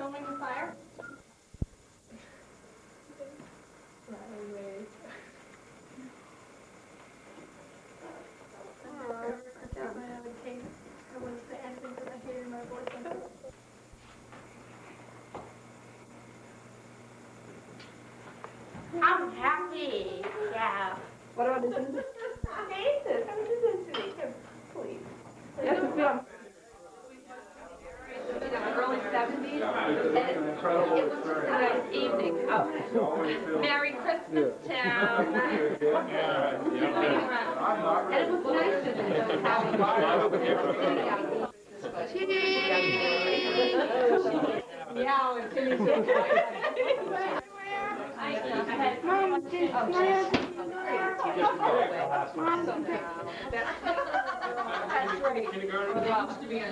filming the fire? Anyways. I wouldn't say anything because I hated my boyfriend. I'm happy. Yeah. What about this? I hate this. How did you do this to me? Here, please. Yes, it's film. Early 70s. And it was just a nice evening. Oh. Merry Christmas, Tim. And it was nice to Yeah, Mom, did That's right.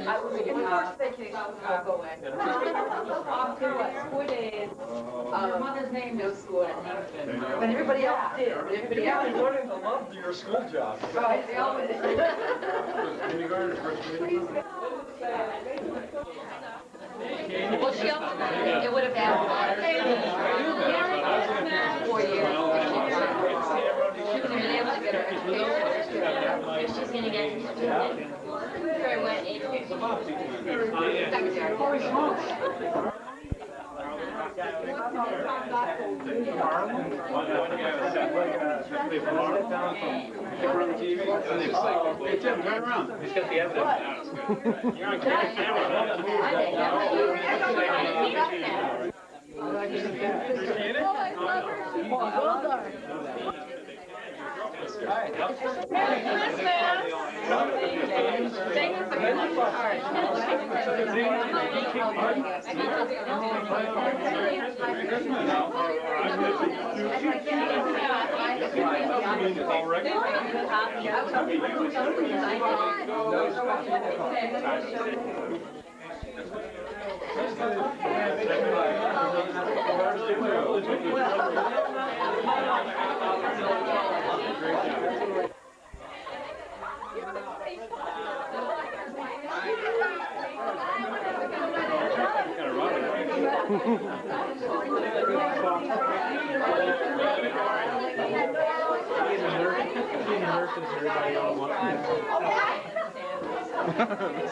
I was in first vacation. Go away. Off to what? 4 days. Your mother's name no school. But everybody else did. Everybody else You're learning to love your school job. Right, they always did. Kindergarten, first grade. Well, she also, it would have been 4 years. She wasn't even able to get her education. If she's going to get certificate for what age group? Secondary. Hey, Tim, turn around. He's got the evidence now. You're on camera. well done. Merry Christmas! Thank you for your card.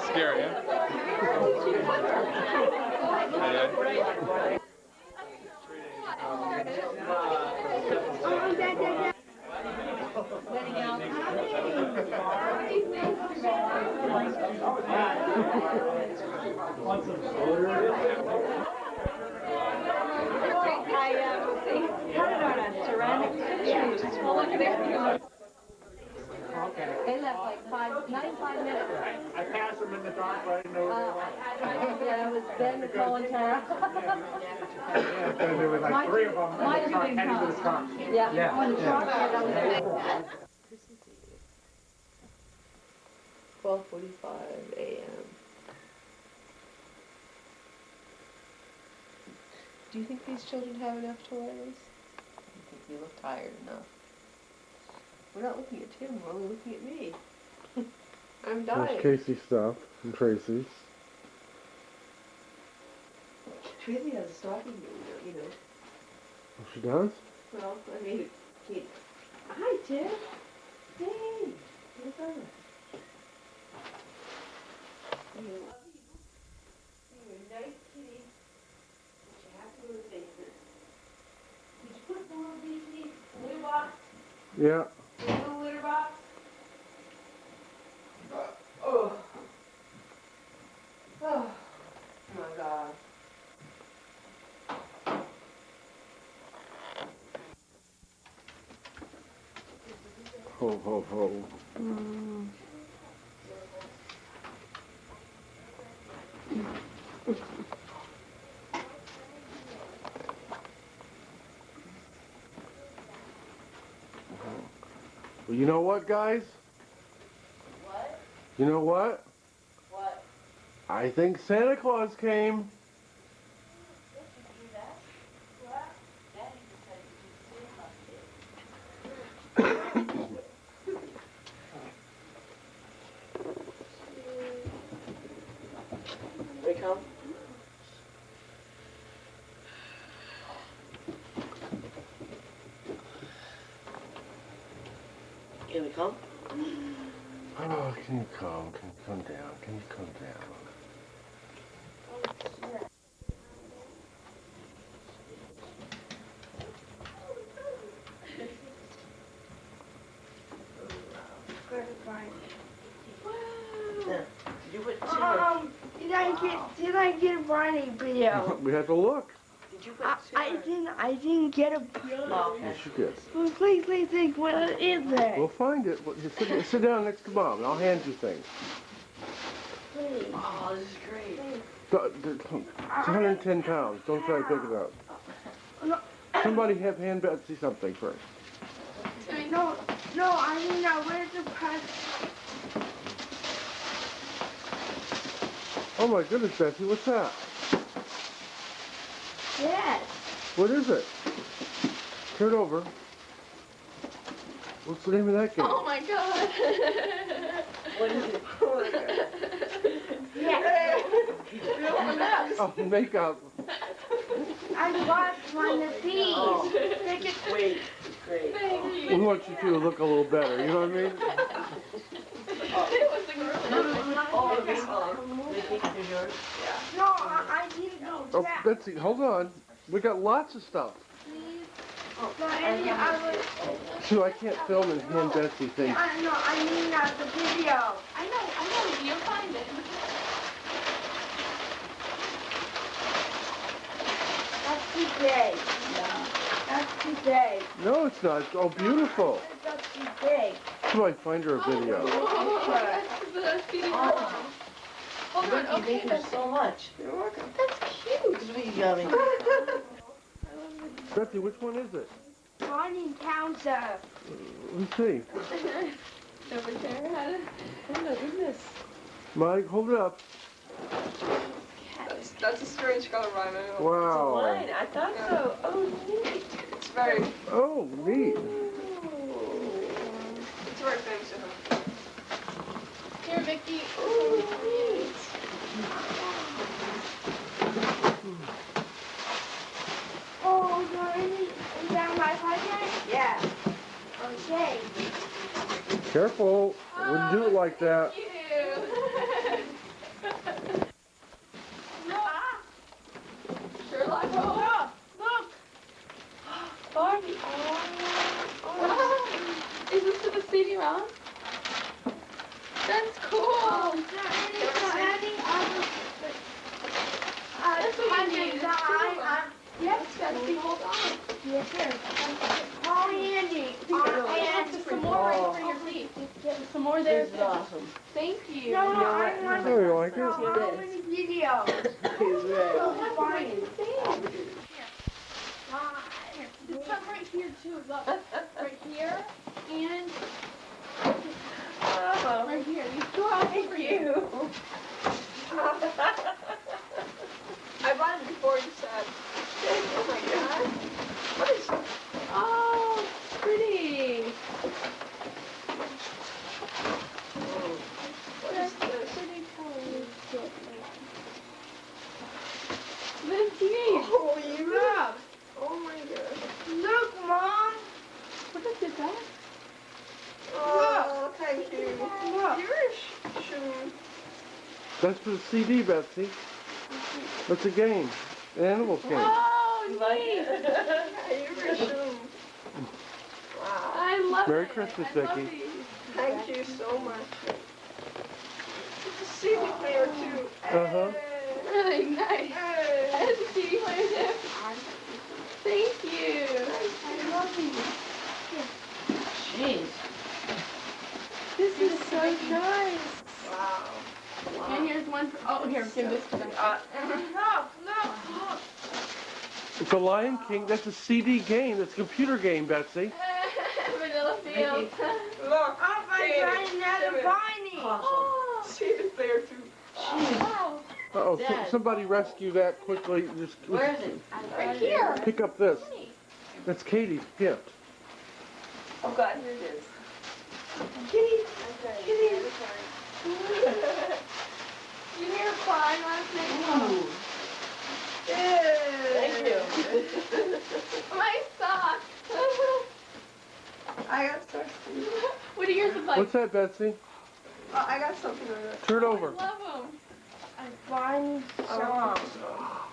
Scary, huh? Want some soda? I had it on a ceramic picture. Well, look, there we go. Okay. They left like 95 minutes. I passed them in the dark, but I didn't know where they were. Yeah, it was Ben, Nicole, and Tara. Yeah, because there was like 3 of them, and the truck heading to the truck. Yeah. When the truck had on the 12:45 a.m. Do you think these children have enough toys? I think you look tired enough. We're not looking at Tim, we're only looking at me. I'm dying. There's Casey's stuff and Tracy's. Tracy has a stocking, you know. Oh, she does? Well, I made it. Kate. Hi, Tim. Hey. What's up? You're a nice kitty. But you have to go to the basement. Did you put more of these in the litter box? Yeah. The little litter box? Oh. Oh. Oh my God. Ho, ho, ho. Well, you know what, guys? What? You know what? What? I think Santa Claus came. They come? come? Oh, can you come? Can you come down? Can you come down? You went to did I get a Barney video? We have to look. Did you went to I didn't get a. Oh, okay. Yes, you did. Well, please, what is it? We'll find it. Well, you sit down next to Mom, and I'll hand you things. Please. Oh, this is great. It's 110 pounds. Don't try to pick it up. Somebody hand Betsy something first. No, I mean, where's the press? Oh my goodness, Betsy, what's that? Yes. What is it? Turn it over. What's the name of that game? Oh my god. What is it? Yes. Oh, makeup. I watched one of these. Oh, wait, great. We want you two to look a little better, you know what I mean? Oh, this is yours? No, I didn't know Oh, that. Betsy, hold on. We got lots of stuff. No, I was. So I can't film and hand Betsy things. I mean the video. I know, you'll find it. That's today. That's today. No, it's not. It's all beautiful. That's today. Somebody find her a video. Oh, that's the CD. Hold on, okay, Thank you that's, so much. that's cute. This is yummy. Betsy, which one is it? Bonnie Townsend. Let's see. Over there, Oh my goodness. Mike, hold it up. That's a strange color, Ryan. Wow. Mine, I thought so. Oh, neat. It's very Neat. famous to him. Here, Vicky. Oh, is that my podcast? Yeah. Okay. Careful. Wouldn't do it like that. Sherlock Holmes. Look. Barbie. Oh. Is this to the CD-ROM? That's cool. That's what you need. Yes, Betsy, hold on. yes, sir. Oh, Andy. And some more right for your feet. Some more there. This is awesome. Thank you. No, I want Oh, you like it? how many videos? So funny. There's some right here too. Look, right here and right here. These two out for you. I bought it before you said. Oh my god. What is? Oh, pretty. What is this? Pretty colors. Lindsay. Holy crap! Oh my god. Look, Mom. What is that? Oh, thank you. Look. You're shoe. That's for the CD, Betsy. That's a game. An Animals game. Oh, You like neat. it? You're shoe. Wow. I love Merry it. Christmas, I love Vicky. these. Thank you so much. It's a CD player too. Uh-huh. Really nice. Hey. As a CD player too. Thank you. I love you. Jeez. This is so nice. Wow. And here's one for, oh, here, give this to them. Look. It's a Lion King. That's a CD game. That's a computer game, Betsy. Vanilla Fields. Look. I'm trying another Bonnie. Awesome. CD player too. Wow. Uh-oh, Dad. somebody rescue that quickly. Just Where is it? Right here. pick up this. That's Katie's gift. Oh God, here it is. You hear her crying last night? Ooh. Thank you. My sock. I got thirsty. What are yours look like? What's that, Betsy? I got something on it. Turn it over. I love them. Barney song.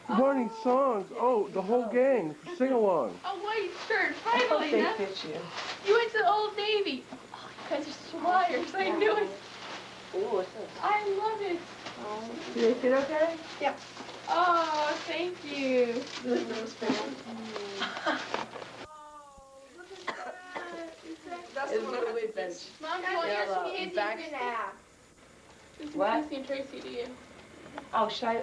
Barney songs. Oh, the whole gang. Sing along. A white shirt, finally. They Now. fit you. You went to Old Navy. Oh, you guys are liars. I knew it. Ooh, what's this? I love it. Do they fit okay? Yep. Oh, thank you. That's the one on the weight bench. Mom, That's you want Yeah, your love. candy? Back- This is What? Casey and Tracy to you. Oh, should I?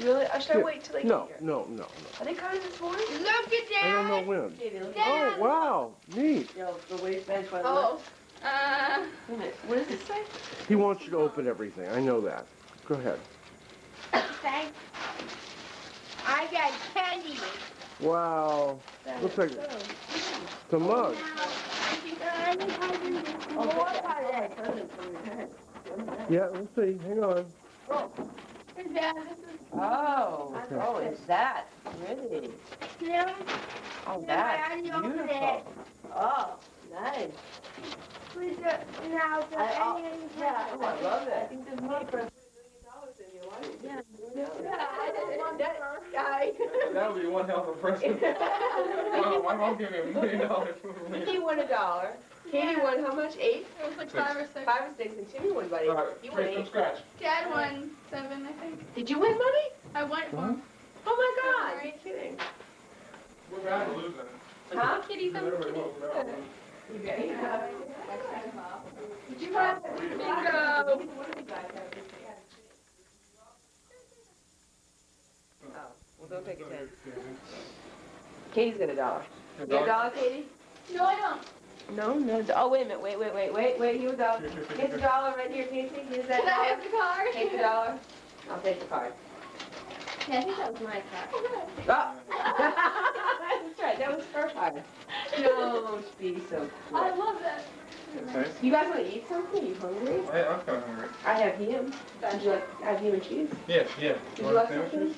Really? Or should I wait till they No, get here? no, no, no. Are they coming this morning? Look at I don't know that. when. Katie, look. Oh, wow. Neat. Yo, the weight bench by the Oh. Wait a minute. What does it say? He wants you to open everything. I know that. Go ahead. Thanks. I got candy. Wow. Looks like it's a mug. Yeah, let's see. Hang on. Hey, Dad, this is... Oh, Okay. oh, is that pretty? Oh, that's beautiful. Oh, nice. Now, Yeah, oh, I love it. think there's money for... That would be one hell of a present. Wow, my mom gave me $1 million for me. He won $1. Katie won how much? 8? It was like 5 or 6. 5 or 6, and Timmy won, buddy. All right, You won straight from 8. scratch. Dad won 7, I think. Did you win money? I won one. Oh my God! Are you kidding? We're bound to lose that. Huh? Kitty, some Everybody kitty. wants that one. Did you have Bingo. Oh, well, don't take a 10. Katie's got $1. You got $1, Katie? No, I don't. No. Oh, wait a minute. Wait. Here we go. Here's $1 right here, Casey. Here's that Can I have $1. the card? Take the $1. I'll take the card. Yeah, I think that was my card. Oh. That's right. That was her card. Don't be so I quick. love that. Okay. You guys want to eat something? You hungry? I'm kind of hungry. I have ham. Would you like ham and cheese? Yeah. Would you like something? Sandwiches?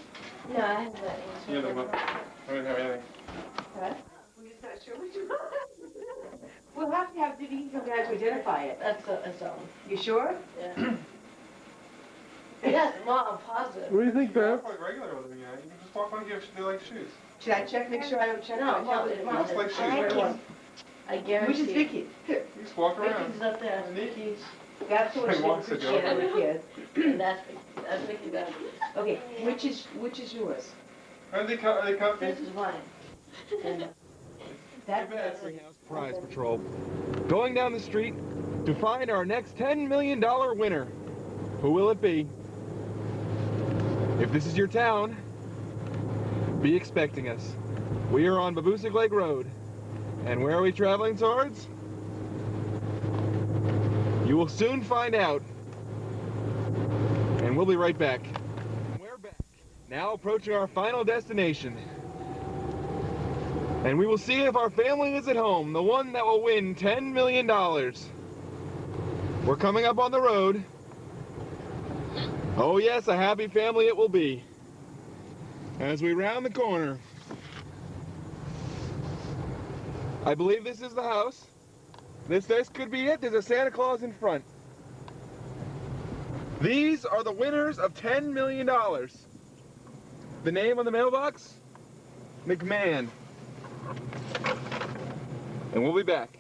No, I have that. Yeah, I didn't have anything. Huh? We're just not sure what you want. We'll have to have Vivian come down to identify it. That's all. You sure? Yeah. Yes, Mom, I'm positive. What do you think, Yeah, Bev? quite regular with me. You can just walk on and give they like shoes. Should I check, make sure I don't check? No, my Mom, account? Mom, Looks like shoes, I right? can- I guarantee. Which is Vicky? You just walk around. Vicky's up there. Vicky's. That's what Like she months was ago. as a kid. That's Vicky. That's Okay, which is yours? Are they comfy? This is mine. And That's Prize Patrol. Going down the street to find our next $10 million winner. Who will it be? If this is your town, be expecting us. We are on Babusick Lake Road. And where are we traveling towards? You will soon find out. And we'll be right back. We're back. Now approaching our final destination. And we will see if our family is at home, the one that will win $10 million. We're coming up on the road. Oh yes, a happy family it will be. As we round the corner. I believe this is the house. This could be it. There's a Santa Claus in front. These are the winners of $10 million. The name on the mailbox? McMahon. And we'll be back.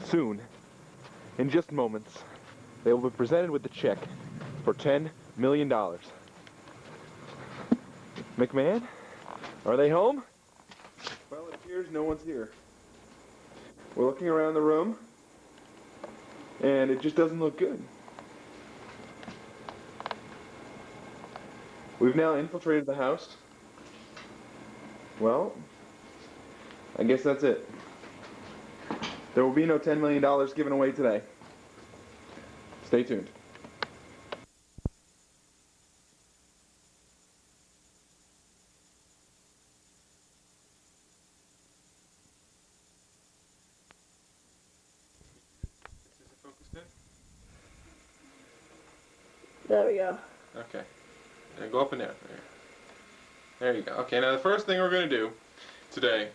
Soon, in just moments, they will be presented with the check for $10 million. McMahon, are they home? Well, it appears no one's here. We're looking around the room, and it just doesn't look good. We've now infiltrated the house. Well, I guess that's it. There will be no $10 million given away today. Stay tuned. Is it focused in? there we go. Okay. And go up and down. There you go. Okay, now the first thing we're going to do today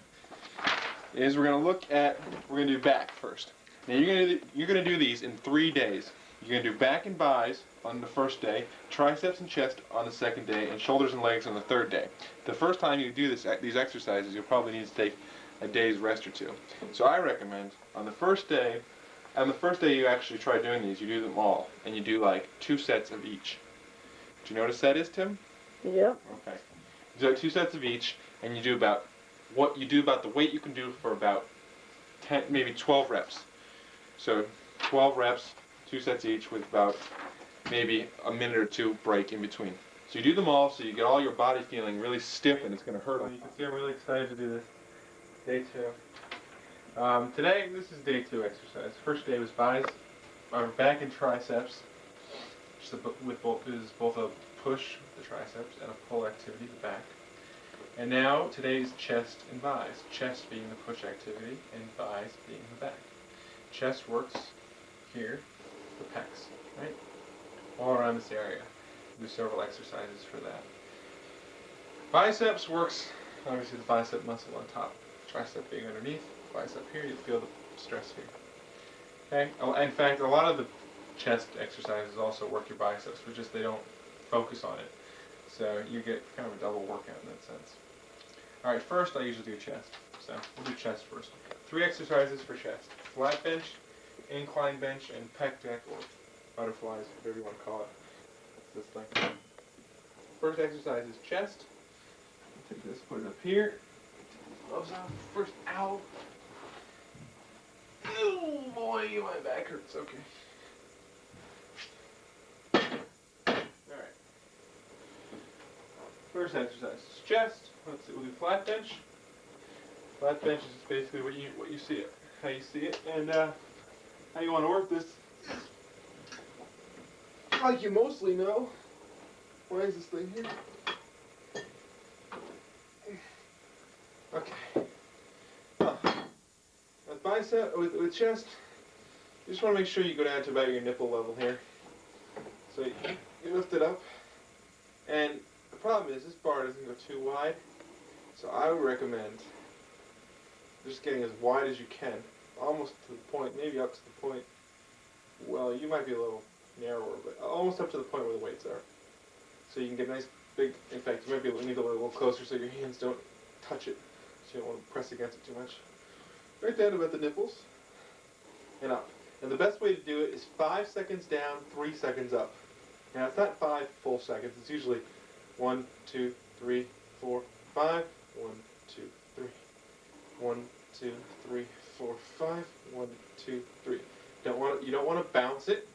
is we're gonna do back first. Now you're gonna do these in 3 days. You're gonna do back and buys on the first day, triceps and chest on the second day, and shoulders and legs on the third day. The first time you do these exercises, you'll probably need to take a day's rest or two. So I recommend on the first day you actually try doing these, you do them all, and you do like 2 sets of each. Do you know what a set is, Tim? Yep. Okay. You do like 2 sets of each, and you do about the weight you can do for about 10, maybe 12 reps. So 12 reps, 2 sets each with about maybe a minute or 2 break in between. So you do them all so you get all your body feeling really stiff and it's going to hurt. You can see I'm really excited to do this. Day 2. Today, this is day 2 exercise. First day was back and triceps. Is both a push, the triceps, and a pull activity, the back. And now today's chest and buys. Chest being the push activity and buys being the back. Chest works here, the pecs, right? All around this area. Do several exercises for that. Biceps works, obviously the bicep muscle on top. Tricep being underneath, bicep here, you feel the stress here. Okay? Oh, in fact, a lot of the chest exercises also work your biceps, but just they don't focus on it. So you get kind of a double workout in that sense. Alright, first I usually do chest. So we'll do chest first. 3 exercises for chest. Flat bench, incline bench, and pec deck, or butterflies, whatever you want to call it. That's this thing. First exercise is chest. Take this, put it up here. Gloves off. First, ow. Oh boy, my back hurts. Okay. Alright. First exercise is chest. Let's see, we'll do flat bench. Flat bench is just basically what you see it, how you see it, and how you want to work this. Like you mostly know. Why is this thing here? Okay. With bicep, with chest, you just want to make sure you go down to about your nipple level here. So you lift it up, and the problem is this bar doesn't go too wide. So I would recommend just getting as wide as you can, almost to the point, maybe up to the point. Well, you might be a little narrower, but almost up to the point where the weights are. So you can get a nice big, in fact, you might be able to need a little closer so your hands don't touch it. So you don't want to press against it too much. Right down about the nipples and up. And the best way to do it is 5 seconds down, 3 seconds up. Now it's not 5 full seconds, it's usually 1, 2, 3, 4, 5, 1, 2, 3, 1, 2, 3, 4, 5, 1, 2, 3. You don't want to bounce it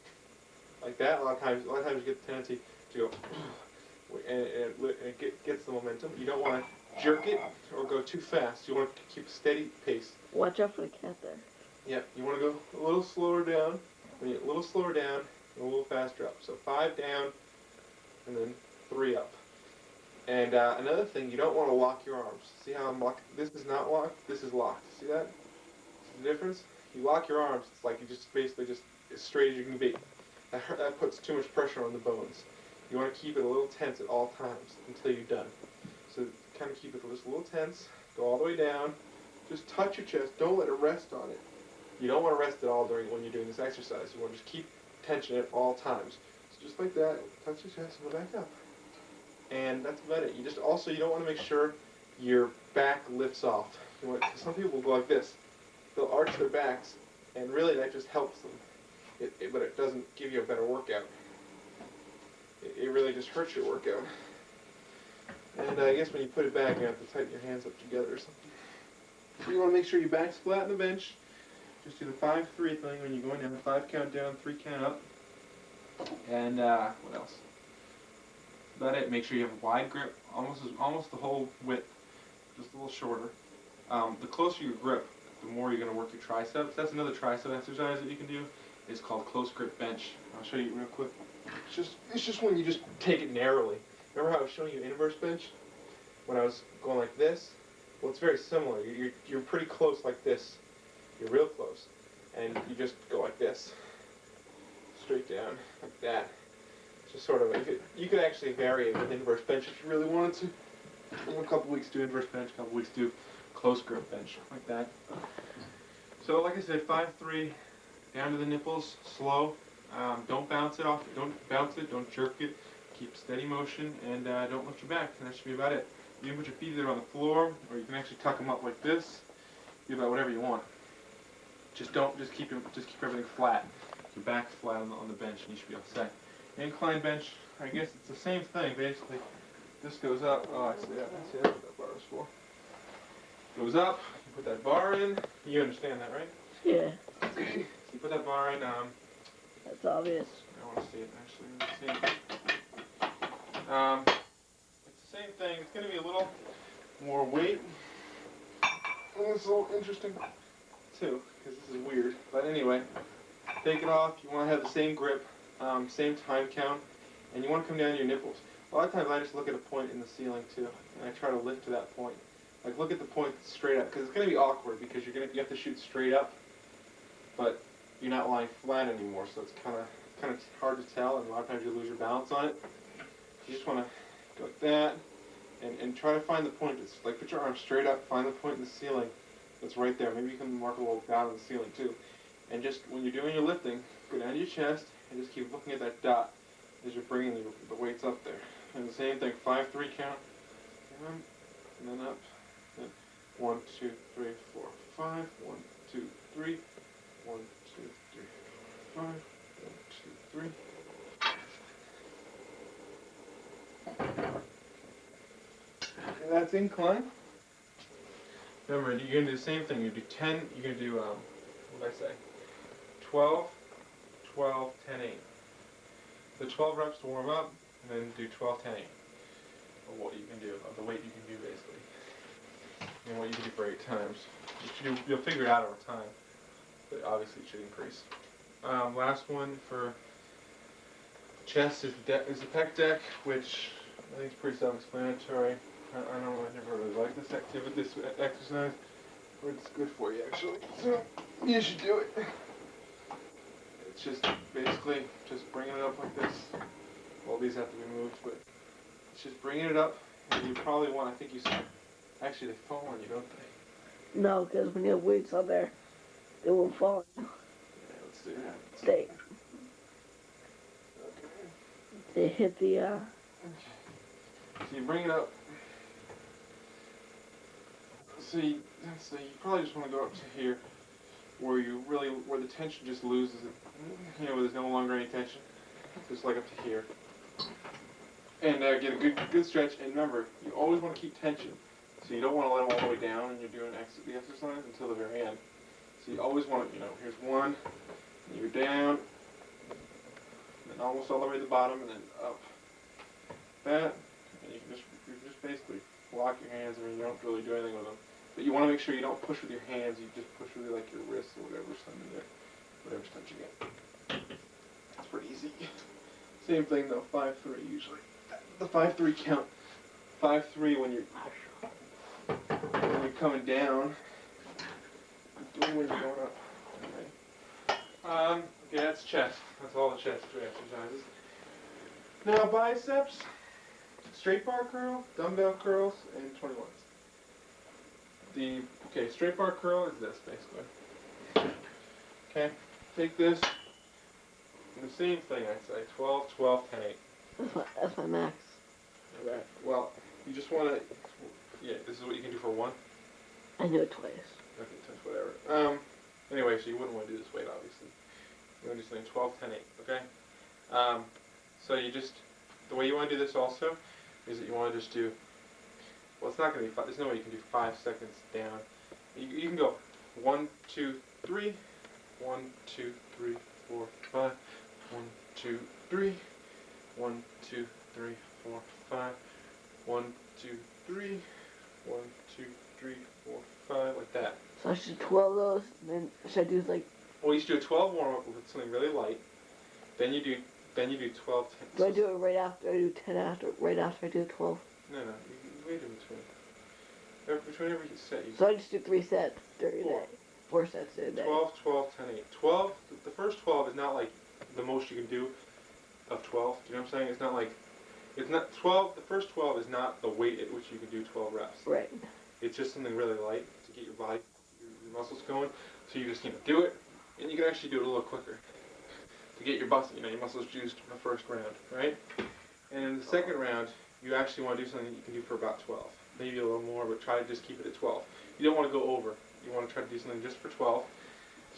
like that. A lot of times you get the tendency to go and it gets the momentum. You don't want to jerk it or go too fast. You want to keep a steady pace. Watch out for the cat there. Yeah, you want to go a little slower down, a little slower down, and a little faster up. So 5 down, and then 3 up. And another thing, you don't want to lock your arms. See how I'm locked? This is not locked, this is locked. See that? See the difference? You lock your arms, it's like you just basically just as straight as you can be. That puts too much pressure on the bones. You want to keep it a little tense at all times until you're done. So kind of keep it just a little tense, go all the way down, just touch your chest, don't let it rest on it. You don't want to rest at all when you're doing this exercise. You want to just keep tension at all times. So just like that, touch your chest and go back up. And that's about it. You don't want to make sure your back lifts off. Some people will go like this. They'll arch their backs, and really that just helps them. But it doesn't give you a better workout. It really just hurts your workout. And I guess when you put it back, you have to tighten your hands up together or something. So you want to make sure your back's flat on the bench. Just do the 5-3 thing when you're going down. 5 count down, 3 count up. And what else? About it. Make sure you have a wide grip, almost the whole width, just a little shorter. The closer your grip, the more you're going to work your triceps. That's another tricep exercise that you can do. It's called close grip bench. I'll show you real quick. It's just when you just take it narrowly. Remember how I was showing you inverse bench? When I was going like this? Well, it's very similar. You're pretty close like this. You're real close. And you just go like this. Straight down, like that. Just sort of, you could actually vary it with inverse bench if you really wanted to. In a couple weeks do inverse bench, a couple weeks do close grip bench, like that. So like I said, 5-3, down to the nipples, slow. Don't bounce it off, don't bounce it, don't jerk it. Keep steady motion, and don't lift your back, and that should be about it. You can put your feet either on the floor, or you can actually tuck them up like this. Do about whatever you want. Just keep everything flat. Your back's flat on the bench, and you should be all set. Incline bench, I guess it's the same thing, basically. This goes up. Oh, I see that. That's what that bar is for. Goes up. You put that bar in. You understand that, right? Yeah, Okay. So you put that bar in. that's obvious. I want to see it actually. Let's see. It's the same thing. It's going to be a little more weight. And it's a little interesting too, because this is weird. But anyway, take it off. You want to have the same grip, same time count, and you want to come down to your nipples. A lot of times I just look at a point in the ceiling too, and I try to lift to that point. Like look at the point straight up, because it's going to be awkward because you have to shoot straight up, but you're not lying flat anymore, so it's kind of hard to tell, and a lot of times you lose your balance on it. You just want to go like that, and try to find the point. It's like put your arm straight up, find the point in the ceiling that's right there. Maybe you can mark a little dot on the ceiling too. And just when you're doing your lifting, go down to your chest and just keep looking at that dot as you're bringing the weights up there. And the same thing, 5-3 count, and then up. Then 1, 2, 3, 4, 5. 1, 2, 3. 1, 2, 3, 5. 1, 2, 3. And that's incline. Remember, you're going to do the same thing. You do 10, you're going to do, what did I say? 12, 12, 10, 8. So 12 reps to warm up, and then do 12, 10, 8. Of what you can do, of the weight you can do, basically. And what you can do for 8 times. You'll figure it out over time, but obviously it should increase. Last one for chest is the pec deck, which I think is pretty self-explanatory. I never really liked this exercise, but it's good for you actually. So you should do it. It's just basically just bringing it up like this. Well, these have to be moved, but it's just bringing it up. And you probably want, I think you said, actually they fall on you, don't they? No, because when you have weights on there, they won't fall. Yeah, let's do that. They hit the, Okay. So you bring it up. So you probably just want to go up to here, where the tension just loses it. You know, where there's no longer any tension. Just like up to here. And get a good stretch. And remember, you always want to keep tension. So you don't want to let them all the way down when you're doing the exercise until the very end. So you always want to, here's one, and you're down, and then almost all the way to the bottom, and then up. That, and you can just basically lock your hands. I mean, you don't really do anything with them. But you want to make sure you don't push with your hands. You just push with like your wrists or whatever's under there, whatever's touching it. It's pretty easy. Same thing though, 5-3 usually. The 5-3 count. 5-3 when you're coming down. Doing when you're going up. Okay. Okay, that's chest. That's all the chest exercises. Now biceps, straight bar curl, dumbbell curls, and 21s. Straight bar curl is this basically. Okay, take this. And the same thing I say, 12, 12, 10, 8. that's my max. Okay. Well, you just want to, this is what you can do for 1. I do it twice. Okay, touch whatever. Anyway, so you wouldn't want to do this weight, obviously. You want to do something 12, 10, 8, okay? So you just, the way you want to do this also is that you want to just do, well, it's not going to be 5, there's no way you can do 5 seconds down. You can go 1, 2, 3, 1, 2, 3, 4, 5, 1, 2, 3, 1, 2, 3, 4, 5, 1, 2, 3, 1, 2, 3, 4, 5, like that. So I should do 12 of those, and then should I do like... Well, you should do a 12 warm-up with something really light. Then you do 12, 10. Do I do it right after I do 10 right after I do 12? No, you wait in between. Between every set. So I just do 3 sets during the day. 4 sets in a day. 12, 12, 10, 8. 12, the first 12 is not like the most you can do of 12. Do you know what I'm saying? It's not like, it's not 12, the first 12 is not the weight at which you can do 12 reps. Right. It's just something really light to get your body, your muscles going. So you just do it, and you can actually do it a little quicker to get your your muscles juiced in the first round, right? And in the second round, you actually want to do something that you can do for about 12, maybe a little more, but try to just keep it at 12. You don't want to go over. You want to try to do something just for 12.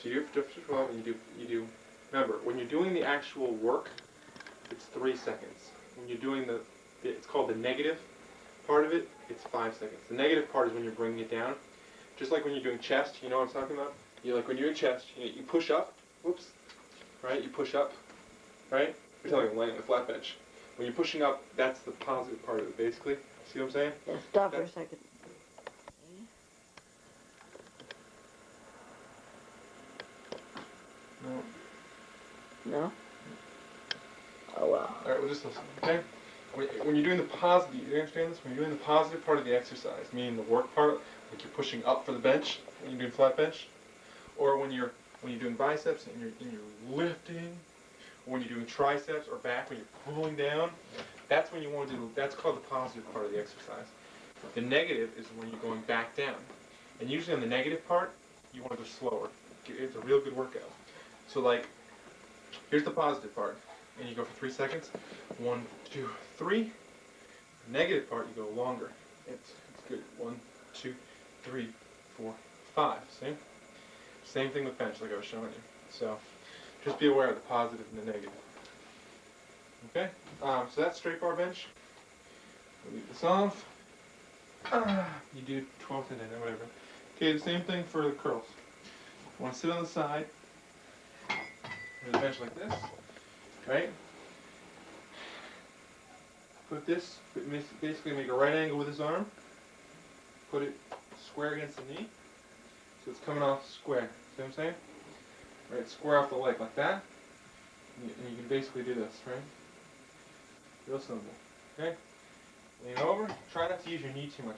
So you do it just for 12, and you do. Remember, when you're doing the actual work, it's 3 seconds. When you're doing it's called the negative part of it, it's 5 seconds. The negative part is when you're bringing it down. Just like when you're doing chest, you know what I'm talking about? When you're in chest, you push up, whoops, right? You push up, right? You're telling me laying on the flat bench. When you're pushing up, that's the positive part of it, basically. See what I'm saying? Yeah, stop for a second. No. No? Oh, well. Alright, well just listen, okay? When you're doing the positive, you understand this? When you're doing the positive part of the exercise, meaning the work part, like you're pushing up for the bench, when you're doing flat bench, or when you're doing biceps and you're lifting, or when you're doing triceps or back, when you're pulling down, that's when you want to do, that's called the positive part of the exercise. The negative is when you're going back down. And usually on the negative part, you want to go slower. It's a real good workout. So like, here's the positive part. And you go for 3 seconds. 1, 2, 3. Negative part, you go longer. It's good. 1, 2, 3, 4, 5. See? Same thing with bench, like I was showing you. So just be aware of the positive and the negative. Okay? So that's straight bar bench. We'll leave this off. You do 12 to 10 or whatever. Okay, the same thing for the curls. You want to sit on the side. There's a bench like this. Right? Basically make a right angle with his arm. Put it square against the knee. So it's coming off square. See what I'm saying? Right, square off the leg like that. And you can basically do this, right? Real simple. Okay? Lean over. Try not to use your knee too much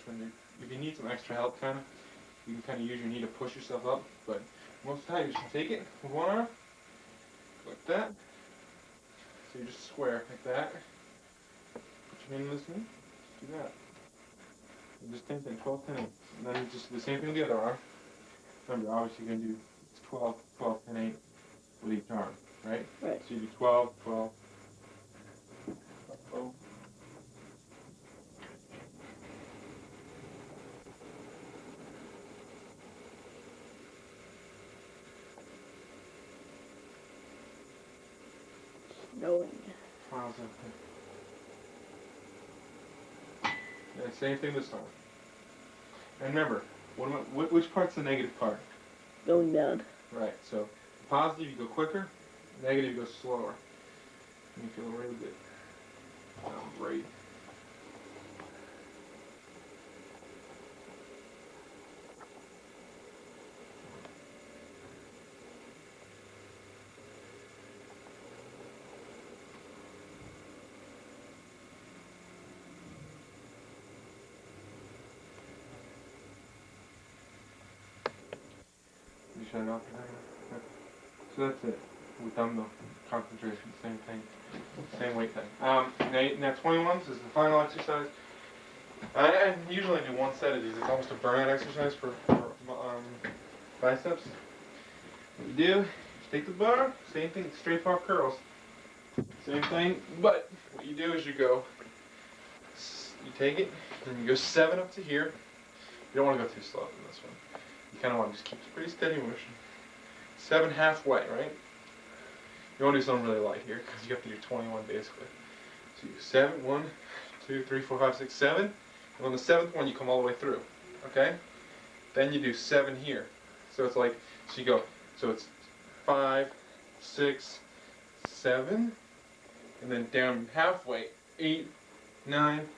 if you need some extra help kinda. You can kinda use your knee to push yourself up, but most of the time you just take it with one arm. Like that. So you just square like that. Put your hand on this knee. Do that. And just same thing, 12, 10, 8. And then you just do the same thing with the other arm. Remember, obviously you're going to do 12, 12, 10, 8 with each arm, right? Right. So you do 12, 12, 12. Knowing. And same thing this time. And remember, which part's the negative part? Going down. Right, so positive you go quicker, negative you go slower. And you feel really good. Great. You shut it off? Okay. So that's it. With dumbbell concentration, same thing, same weight thing. Now 21s is the final exercise. I usually do one set of these. It's almost a burnout exercise for biceps. What you do, you take the bar, same thing, straight bar curls. Same thing, but what you do is you take it, and you go 7 up to here. You don't want to go too slow in this one. You kind of want to just keep a pretty steady motion. 7 halfway, right? You want to do something really light here, because you have to do 21 basically. So you do 7, 1, 2, 3, 4, 5, 6, 7. And on the 7th one, you come all the way through. Okay? Then you do 7 here. So it's like, so you go, so it's 5, 6, 7, and then down halfway, 8, 9,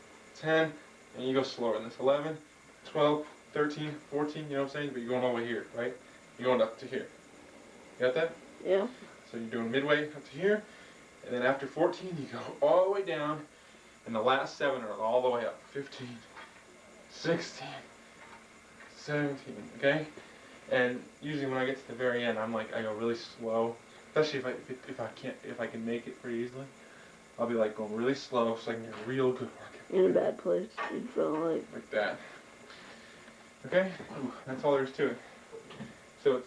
10, and you go slower in this. 11, 12, 13, 14, you know what I'm saying? But you're going all the way here, right? You're going up to here. You got that? Yeah. So you're doing midway up to here, and then after 14, you go all the way down, and the last 7 are all the way up. 15, 16, 17, okay? And usually when I get to the very end, I go really slow, especially if I can make it pretty easily. I'll be like going really slow so I can get a real good workout. In a bad place, you'd feel like that. Okay? Ooh, that's all there is to it. So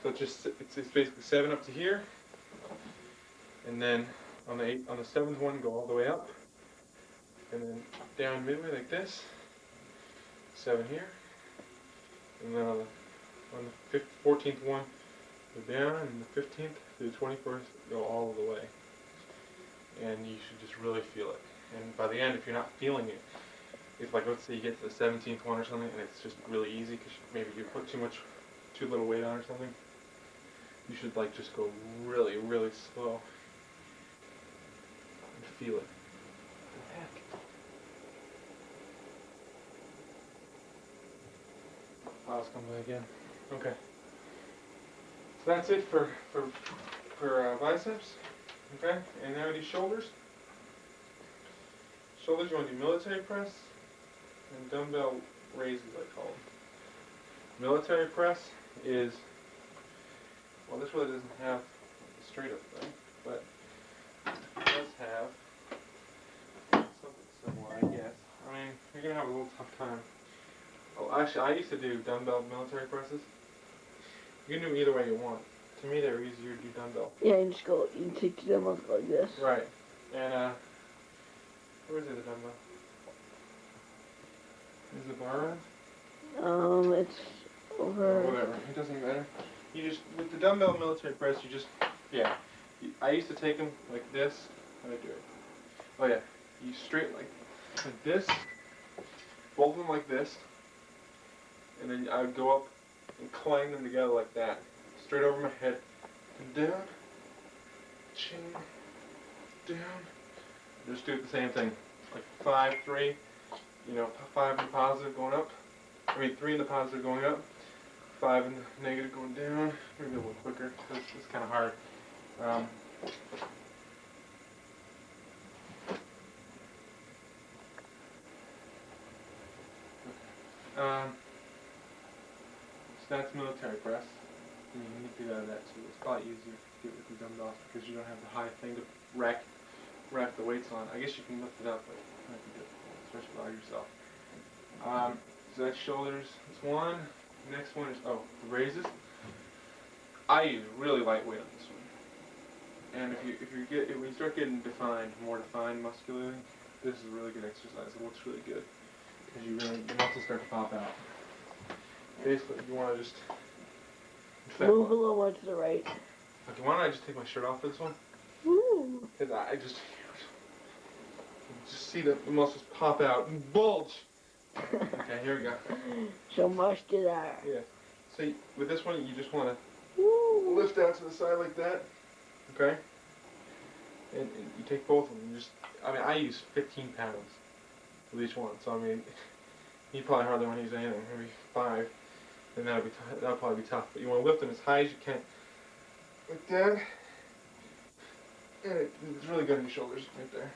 it's just it's basically 7 up to here, and then on the 7th one go all the way up, and then down midway like this. 7 here, and then on the 14th one go down, and the 15th to the 21st go all the way. And you should just really feel it. And by the end, if you're not feeling it, if like let's say you get to the 17th one or something, and it's just really easy because maybe you put too little weight on or something, you should like just go really, really slow and feel it. Files come by again. Okay. So that's it for biceps. Okay, and now we do shoulders. Shoulders, you want to do military press and dumbbell raises, I call them. Military press is, well, this really doesn't have a straight up thing, but it does have something similar, I guess. I mean, you're going to have a little tough time. Oh, actually, I used to do dumbbell military presses. You can do them either way you want. To me, they're easier to do dumbbell. Yeah, you just go, you take the dumbbells like this. Right. And, where's the other dumbbell? Is the bar on? It's over. Or whatever. It doesn't matter. You just, with the dumbbell military press, you just, yeah. I used to take them like this. How do I do it? Oh, yeah. You straight like this. Both of them like this. And then I would go up and clang them together like that. Straight over my head. And down. Chin. Down. Just do the same thing. Like 5, 3. You know, 5 in the positive going up. I mean, 3 in the positive going up. 5 in the negative going down. Maybe a little quicker. It's kind of hard. So that's military press. I mean, you can do that too. It's probably easier to do it with the dumbbells because you don't have the high thing to rack the weights on. I guess you can lift it up, but it might be difficult, especially by yourself. So that's shoulders. That's one. The next one is the raises. I use really lightweight on this one. And when you start getting more defined muscularly, this is a really good exercise. It looks really good because your muscles start to pop out. Basically, you want to just move a little more to the right. Okay, why don't I just take my shirt off for this one? Woo! Because I just see the muscles pop out and bulge. Okay, here we go. So muscular. Yeah. So with this one, you just want to lift out to the side like that. Okay. And you take both of them. I use 15 pounds with each one. So I mean, you probably hardly want to use anything. Maybe 5. And that'll probably be tough. But you want to lift them as high as you can. Like that. And it's really good on your shoulders right there.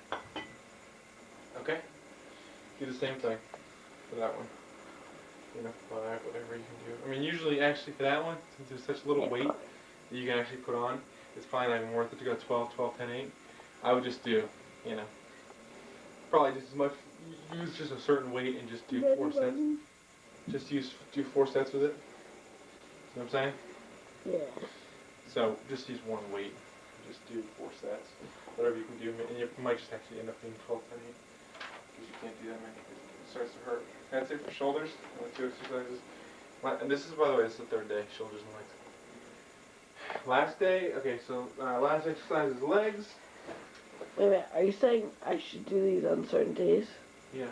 Okay? Do the same thing for that one. 5, whatever you can do. I mean, usually, actually, for that one, since there's such little weight that you can actually put on, it's probably not even worth it to go 12, 12, 10, 8. I would just do, probably just as much, use just a certain weight and just do 4 sets. Just do 4 sets with it. You know what I'm saying? Yeah. So just use one weight. Just do 4 sets. Whatever you can do. And you might just actually end up being 12, 10, 8. Because you can't do that many. It starts to hurt. That's it for shoulders. 2 exercises. And this is, by the way, this is the 3rd day. Shoulders and legs. Last day. Okay, so last exercise is legs. Wait a minute. Are you saying I should do these on certain days? Yeah.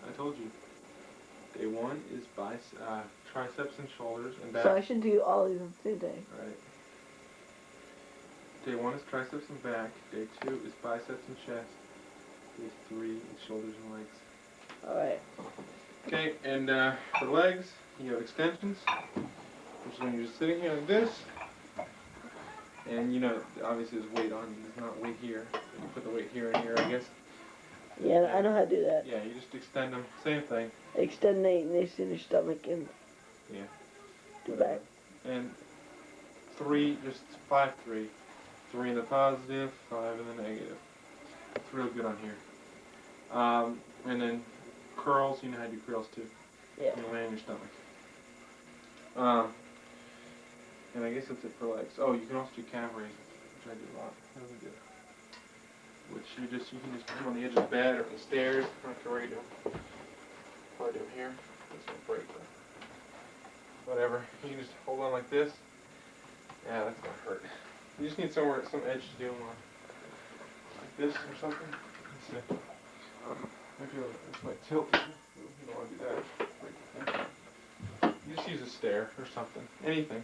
I told you. Day 1 is triceps and shoulders and back. So I should do all these on the same day. Right. Day 1 is triceps and back. Day 2 is biceps and chest. Day 3 is shoulders and legs. Alright. Okay, and for legs, you have extensions, which is when you're just sitting here like this. And obviously there's weight on. There's not weight here. You put the weight here and here, I guess. Yeah, I know how to do that. Yeah, you just extend them. Same thing. Extend the nates in your stomach and the back. And 3, just 5, 3. 3 in the positive, 5 in the negative. It's real good on here. And then curls. You know how to do curls too. Yeah. You lay on your stomach. And I guess that's it for legs. Oh, you can also do calf raises, which I do a lot. How do we do? Which you can just put them on the edge of the bed or on the stairs. I'm not sure where you do. What do I do here? This will break. Whatever. You can just hold on like this. Yeah, that's gonna hurt. You just need some edge to do them on. Like this or something. Let's see. I feel this might tilt. You don't want to do that. Break the thing. You just use a stair or something. Anything.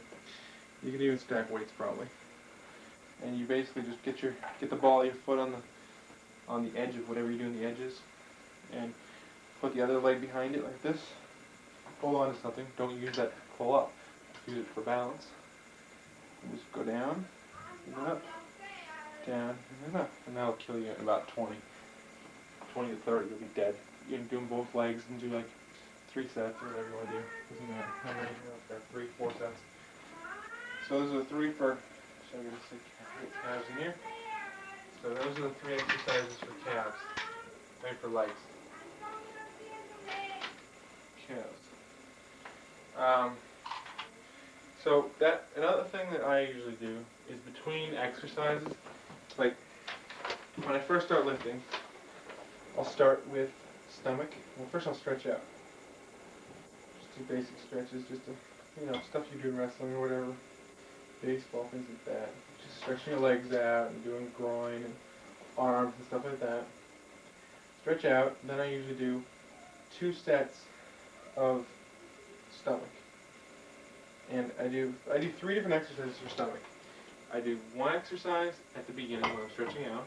You can even stack weights probably. And you basically just get the ball of your foot on the edge of whatever you do in the edges, and put the other leg behind it like this. Hold on to something. Don't use that to pull up. Use it for balance. And just go down, and then up, down, and then up. And that'll kill you in about 20 to 30. You'll be dead. You can do them both legs and do like 3 sets or whatever you want to do. Doesn't matter how many. There are 3, 4 sets. So those are the 3 for. So I'm going to stick calves in here. So those are the 3 exercises for calves. And for legs. Calves. So another thing that I usually do is between exercises, like when I first start lifting, I'll start with stomach. Well, first I'll stretch out. Just do basic stretches, just to, stuff you do in wrestling or whatever. Baseball, things like that. Just stretching your legs out and doing groin and arms and stuff like that. Stretch out, then I usually do 2 sets of stomach. And I do 3 different exercises for stomach. I do 1 exercise at the beginning when I'm stretching out.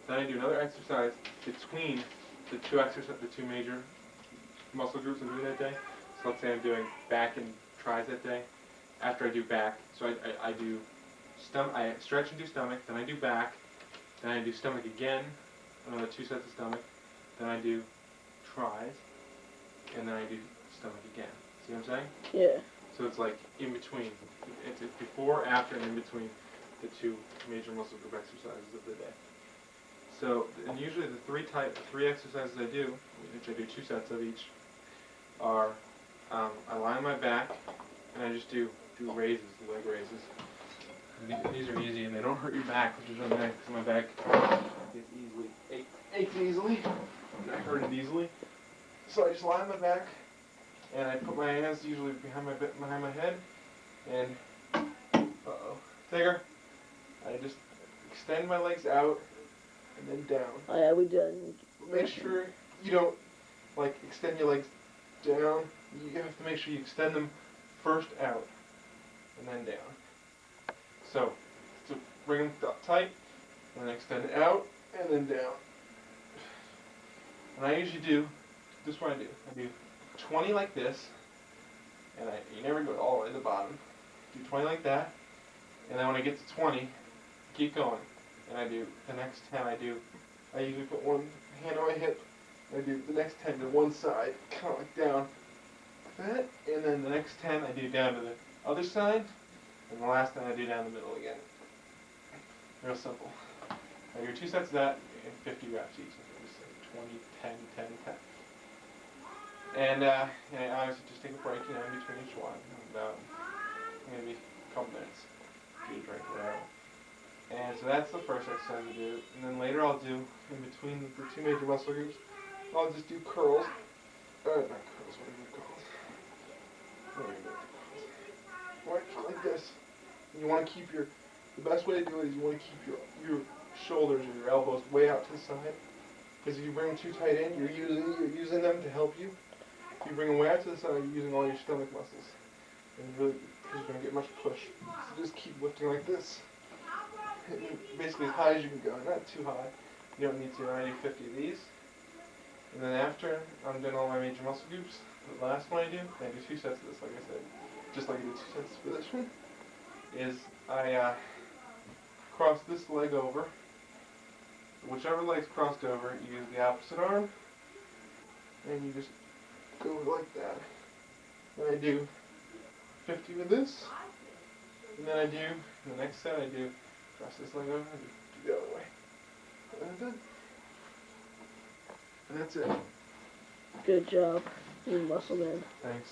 Then I do another exercise between the 2 major muscle groups I'm doing that day. So let's say I'm doing back and tris that day. After I do back, so I do stomach, I stretch and do stomach, then I do back, then I do stomach again, another 2 sets of stomach, then I do tris, and then I do stomach again. See what I'm saying? Yeah. So it's like in between. It's before, after, and in between the 2 major muscle group exercises of the day. So, and usually the 3 exercises I do, which I do 2 sets of each, are I lie on my back, and I just do raises, leg raises. And these are easy, and they don't hurt your back, which is really nice, because my back aches easily, and I hurt it easily. So I just lie on my back, and I put my hands usually behind my head, and Tigger, I just extend my legs out, and then down. Oh yeah, we done. Make sure you don't, extend your legs down. You have to make sure you extend them first out, and then down. So, to bring them tight, and then extend it out, and then down. And I usually do, this is what I do. I do 20 like this, and you never go all the way to the bottom. Do 20 like that, and then when I get to 20, keep going. And I do the next 10. I usually put one hand on my hip. And I do the next 10 to one side, kind of like down, like that. And then the next 10 I do down to the other side, and the last 10 I do down the middle again. Real simple. I do 2 sets of that and 50 reps each. 20, 10, 10, 10. And I obviously just take a break, in between each one, about maybe a couple minutes. Get a drink, whatever. And so that's the first exercise I do. And then later I'll do, in between the 2 major muscle groups, I'll just do curls. Not curls, what are they called? Like this. And you want to keep the best way to do it is you want to keep your shoulders or your elbows way out to the side. Because if you bring them too tight in, you're using them to help you. If you bring them way out to the side, you're using all your stomach muscles. And you're going to get much push. So just keep lifting like this. Basically as high as you can go, not too high. You don't need to. I do 50 of these. And then after I'm done all my major muscle groups, the last one I do 2 sets of this, like I said. Just like I did 2 sets for this one, is I cross this leg over. Whichever leg's crossed over, you use the opposite arm, and you just go like that. Then I do 50 with this, and then I do, the next set I do, cross this leg over, and do the other way. And I'm done. And that's it. Good job, you muscle man. Thanks.